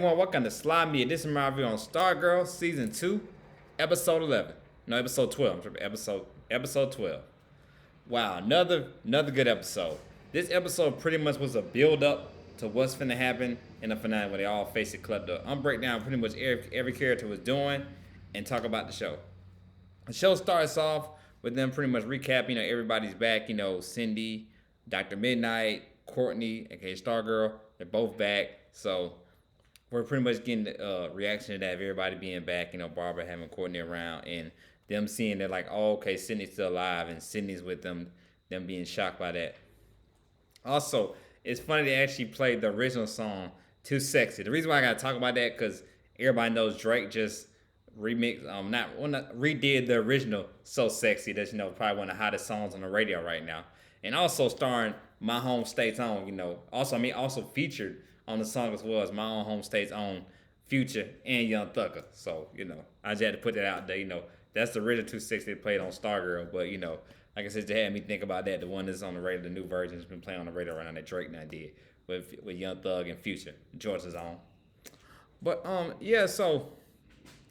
Welcome to Slide Me. This is my review on Stargirl Season 2, Episode 11. No, Episode 12. I'm tripping. Episode 12. Wow, another good episode. This episode pretty much was a build up to what's finna happen in the finale where they all face it clubbed up. I'm break down pretty much every character was doing and talk about the show. The show starts off with them pretty much recap, everybody's back, Cindy, Dr. Midnight, Courtney, aka Stargirl, they're both back. So we're pretty much getting the reaction to that of everybody being back, Barbara having Courtney around and them seeing that like, oh, okay, Sydney's still alive and Sydney's with them being shocked by that. Also, it's funny they actually played the original song "Too Sexy." The reason why I gotta talk about that because everybody knows Drake just not redid the original "So Sexy." That's probably one of the hottest songs on the radio right now, and also starring my home state's own. Also featured on the song as well as my own home state's own Future and Young Thugger. So I just had to put that out there. That's the original "Too Sexy" they played on Stargirl, but like I said, they had me think about that. The one that's on the radio, the new version, has been playing on the radio right now that Drake now did with Young Thug and Future, Georgia's own. But yeah, so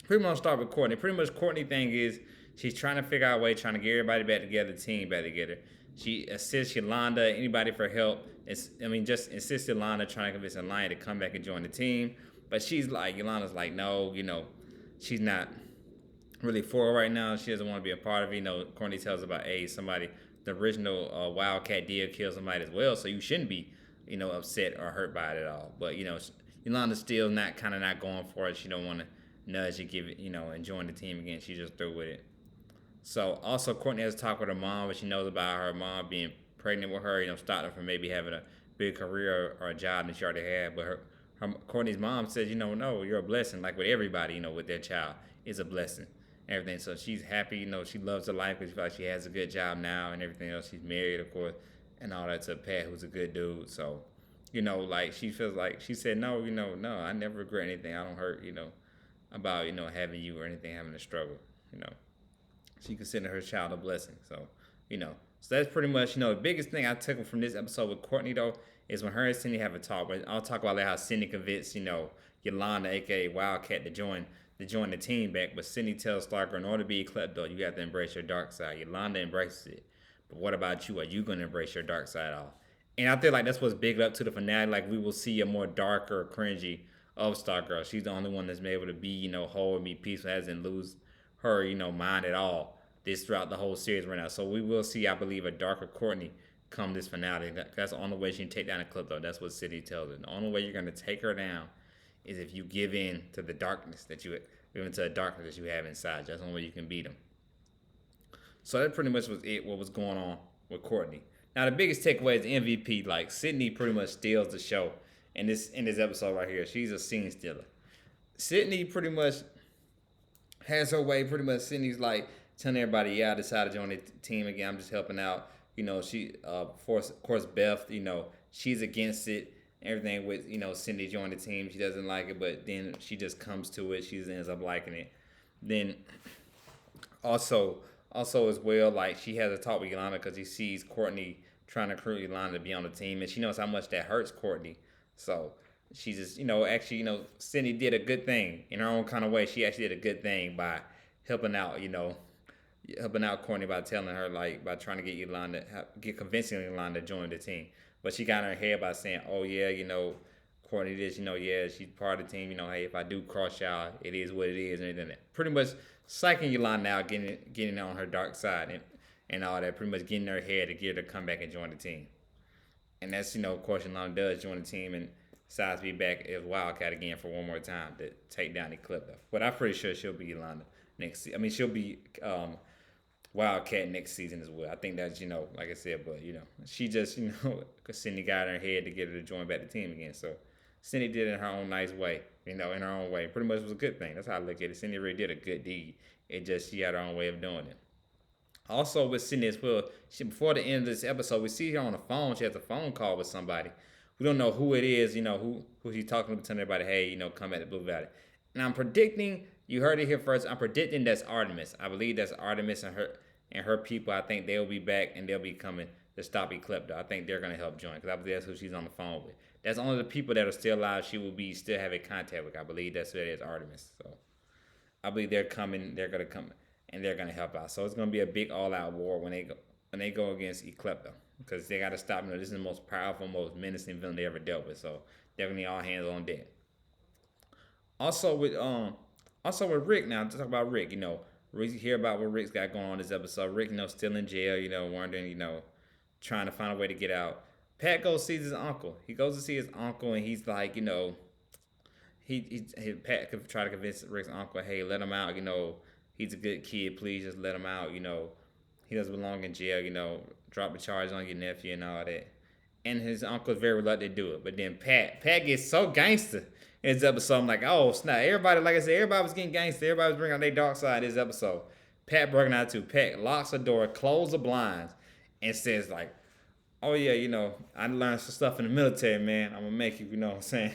pretty much start with Courtney. Pretty much Courtney thing is she's trying to figure out a way, trying to get everybody back together, the team back together. She assists Yolanda, anybody for help. Just assists Yolanda trying to convince Yolanda to come back and join the team. But Yolanda's like, no, she's not really for her right now. She doesn't want to be a part of it. Courtney tells about, hey, the original Wildcat did kill somebody as well, so you shouldn't be, upset or hurt by it at all. But, Yolanda's still not going for it. She don't want to nudge and give it, and join the team again. She's just through with it. So also Courtney has talked with her mom, but she knows about her mom being pregnant with her, stopped her from maybe having a big career or a job that she already had. But Courtney's mom says, no, you're a blessing. Like with everybody, with their child, it's a blessing. Everything. So she's happy, she loves her life because she feels like she has a good job now and everything else. She's married, of course, and all that to Pat, who's a good dude. So, like she feels like she said, no, no, I never regret anything. I don't hurt, about, having you or anything, having a struggle, She considered her child a blessing. So, so that's pretty much, the biggest thing I took from this episode with Courtney though is when her and Cindy have a talk. But I'll talk about how Cindy convinced, Yolanda, aka Wildcat, to join the team back. But Cindy tells Stargirl, in order to be a klepto, you have to embrace your dark side. Yolanda embraces it. But what about you? Are you going to embrace your dark side at all? And I feel like that's what's big up to the finale. Like we will see a more darker, cringy of Stargirl. She's the only one that's been able to be, whole and be peaceful, hasn't lose her, mind at all this throughout the whole series right now. So we will see, I believe, a darker Courtney come this finale. That's the only way she can take down a klepto. That's what Cindy tells her. The only way you're going to take her down is if you give in to the darkness that you have inside. That's the only way you can beat them. So that pretty much was it. What was going on with Courtney? Now the biggest takeaway is the MVP. Like Sydney pretty much steals the show in this episode right here. She's a scene stealer. Sydney pretty much has her way. Pretty much Sydney's like telling everybody, yeah, I decided to join the team again. I'm just helping out. She of course Beth. She's against it. Everything with Cindy joined the team, she doesn't like it, but then she just comes to it. She ends up liking it. Then also as well, like she has a talk with Yolanda because he sees Courtney trying to recruit Yolanda to be on the team, and she knows how much that hurts Courtney. So she just actually Cindy did a good thing in her own kind of way. She actually did a good thing by helping out helping out Courtney by telling her by trying to convincing Yolanda to join the team. But she got in her head by saying, oh, yeah, Courtney this, yeah, she's part of the team. Hey, if I do cross y'all, it is what it is. And everything. Pretty much psyching Yolanda out, getting on her dark side and all that. Pretty much getting her head to get her to come back and join the team. And that's, of course, Yolanda does join the team and decides to be back as Wildcat again for one more time to take down the clip. But I'm pretty sure she'll be Yolanda next season. She'll be Wildcat next season as well. I think that's, like I said, but, she just, because Cindy got in her head to get her to join back the team again. So Cindy did it in her own nice way, in her own way. Pretty much was a good thing. That's how I look at it. Cindy really did a good deed. It just, she had her own way of doing it. Also with Cindy as well, before the end of this episode, we see her on the phone. She has a phone call with somebody. We don't know who it is, who she's talking to, telling everybody, hey, come back to Blue Valley. And I'm predicting, you heard it here first, I'm predicting that's Artemis. I believe that's Artemis and her people. I think they'll be back and they'll be coming to stop Eclipto. I think they're going to help join because I believe that's who she's on the phone with. that's only the people that are still alive. She will be still having contact with. I believe that's who it is, Artemis. So I believe they're coming. They're gonna come and they're gonna help out. So it's gonna be a big all-out war when they go against Eclipto because they got to stop. You know, this is the most powerful, most menacing villain they ever dealt with. So definitely all hands on deck. Also with Rick now to talk about Rick. We hear about what Rick's got going on this episode. Rick, still in jail. Wondering, trying to find a way to get out. Pat goes sees his uncle. He goes to see his uncle, and he's like, Pat could try to convince Rick's uncle, hey, let him out. He's a good kid. Please just let him out. He doesn't belong in jail. Drop the charge on your nephew and all that. And his uncle is very reluctant to do it. But then Pat gets so gangster in this episode. I'm like, oh snap! Everybody, like I said, everybody was getting gangster. Everybody was bringing out their dark side this episode. Pat breaking out too. Pat locks the door, closes the blinds, and says like, oh yeah, I learned some stuff in the military, man. I'm gonna make you, what I'm saying,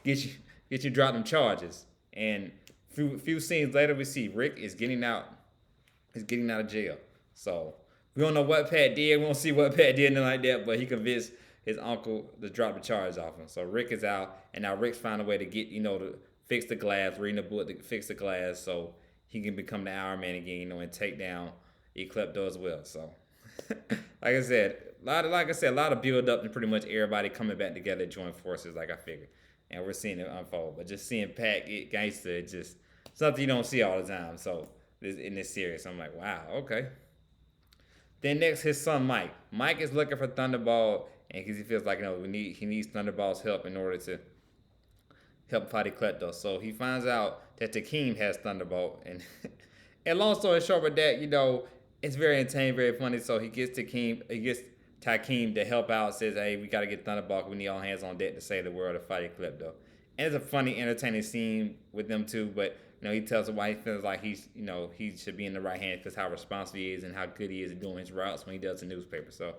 get you drop them charges. And few scenes later, we see Rick is getting out. He's getting out of jail. So we don't know what Pat did. We don't see what Pat did, nothing like that. But he convinced his uncle to drop the charges off him. So Rick is out, and now Rick's found a way to get, to fix the glass, reading the book to fix the glass, so he can become the Iron Man again, and take down Eclipto as well. So, like I said, a lot of build up and pretty much everybody coming back together to join forces, like I figured, and we're seeing it unfold. But just seeing Pat get gangster, it's just something you don't see all the time. So in this series, I'm like, wow, okay. Then next, his son Mike. Mike is looking for Thunderball, and because he feels like he needs Thunderball's help in order to help fight Eclipto. So he finds out that Takeem has Thunderbolt, and long story short, with that, it's very entertaining, very funny. So he gets Takeem to help out. Says, hey, we got to get Thunderbolt. We need all hands on deck to save the world to fight Eclipto. And it's a funny, entertaining scene with them too. But he tells her why he feels like he should be in the right hands because how responsible he is and how good he is at doing his routes when he does the newspaper. So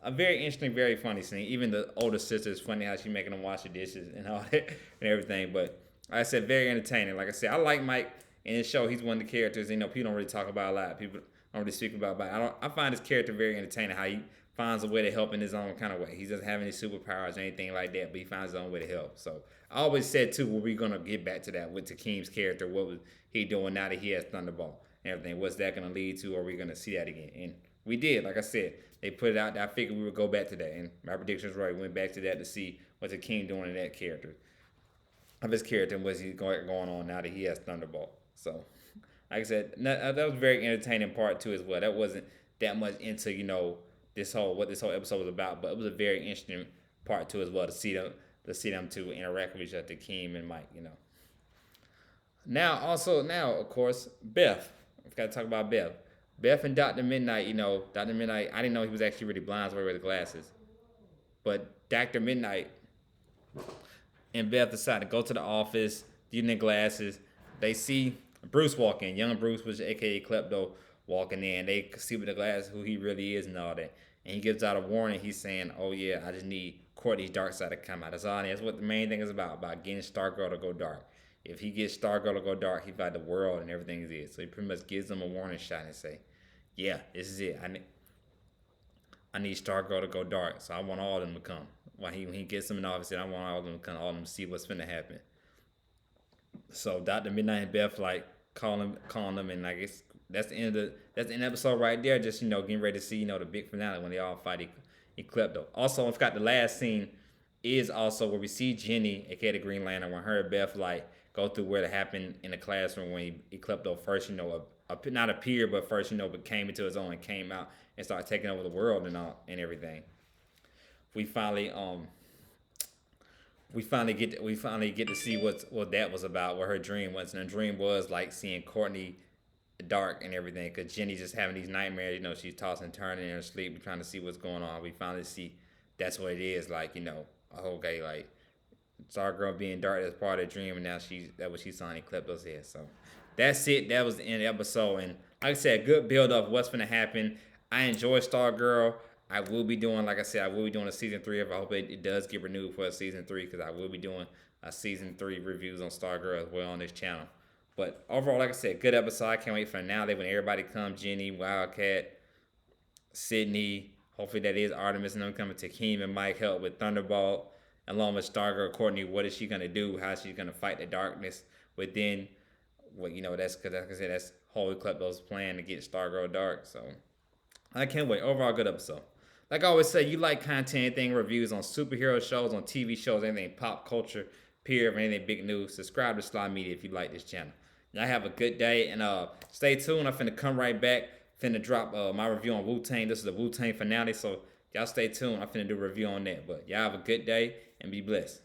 a very interesting, very funny scene. Even the older sister is funny how she's making them wash the dishes and all that and everything. But like I said, very entertaining. Like I said, I like Mike in this show. He's one of the characters people don't really talk about a lot. People don't really speak about. But I find his character very entertaining. How he finds a way to help in his own kind of way. He doesn't have any superpowers or anything like that, but he finds his own way to help. So I always said too, we're gonna get back to that with Takeem's character. What was he doing now that he has Thunderball and everything? What's that gonna lead to? Are we gonna see that again? And we did. Like I said, they put it out there. I figured we would go back to that, and my prediction was right. We went back to that to see what Takeem doing in that character, of his character, and what's he going on now that he has Thunderball. So, like I said, that was a very entertaining part too as well. That wasn't that much into what this whole episode was about, but it was a very interesting part too as well to see them two interact with each other, Takeem and Mike. Now, of course, Beth. I've got to talk about Beth. Beth and Dr. Midnight, Dr. Midnight, I didn't know he was actually really blind, so he wear the glasses. But Dr. Midnight and Beth decide to go to the office, using their glasses. They see Bruce walk in, young Bruce, which is aka Klepto, walking in. They see with the glasses who he really is and all that. And he gives out a warning. He's saying, oh yeah, I just need Courtney's dark side to come out. That's all. That's what the main thing is about getting Stargirl to go dark. If he gets Stargirl to go dark, he fight the world and everything is it. So he pretty much gives them a warning shot and say, yeah, this is it. I need Stargirl to go dark. So I want all of them to come. When he gets them in office, I want all of them to come, all of them to see what's finna happen. So Dr. Midnight and Beth calling them, and I guess that's the end of the episode right there. Just getting ready to see the big finale when they all fight Eclipto. Also, I forgot the last scene is also where we see Jenny, aka the Green Lantern, when her and Beth go through what happened in the classroom when Eclipto first not appeared, but first but came into his own and came out and started taking over the world and everything. We finally get to see what that was about, what her dream was, and her dream was seeing Courtney dark and everything, because Jenny's just having these nightmares. She's tossing and turning in her sleep, trying to see what's going on. We finally see that's what it is. Okay, Stargirl being dark as part of the dream, and now that's what she's signing Eclipto's head. So that's it. That was the end of the episode, and like I said, good build up what's gonna happen. I enjoy Stargirl. I will be doing a season 3 of it. I hope it does get renewed for a season 3, because I will be doing a season 3 reviews on Stargirl as well on this channel. But overall, like I said, good episode. I can't wait for now. When everybody comes, Jenny, Wildcat, Sydney. Hopefully that is Artemis and them coming. Takeem and Mike help with Thunderbolt. along with Stargirl Courtney. What is she gonna do? How is she gonna fight the darkness within? Well, that's because like I said, that's Holy Klepto's plan to get Stargirl dark. So I can't wait. Overall, good episode. Like I always say, you like content, anything reviews on superhero shows, on TV shows, anything pop culture, period, or anything big news. Subscribe to Sly Media if you like this channel. Y'all have a good day and stay tuned. I'm finna come right back. Finna drop my review on Wu-Tang. This is the Wu-Tang finale, so y'all stay tuned. I'm finna do a review on that. But y'all have a good day and be blessed.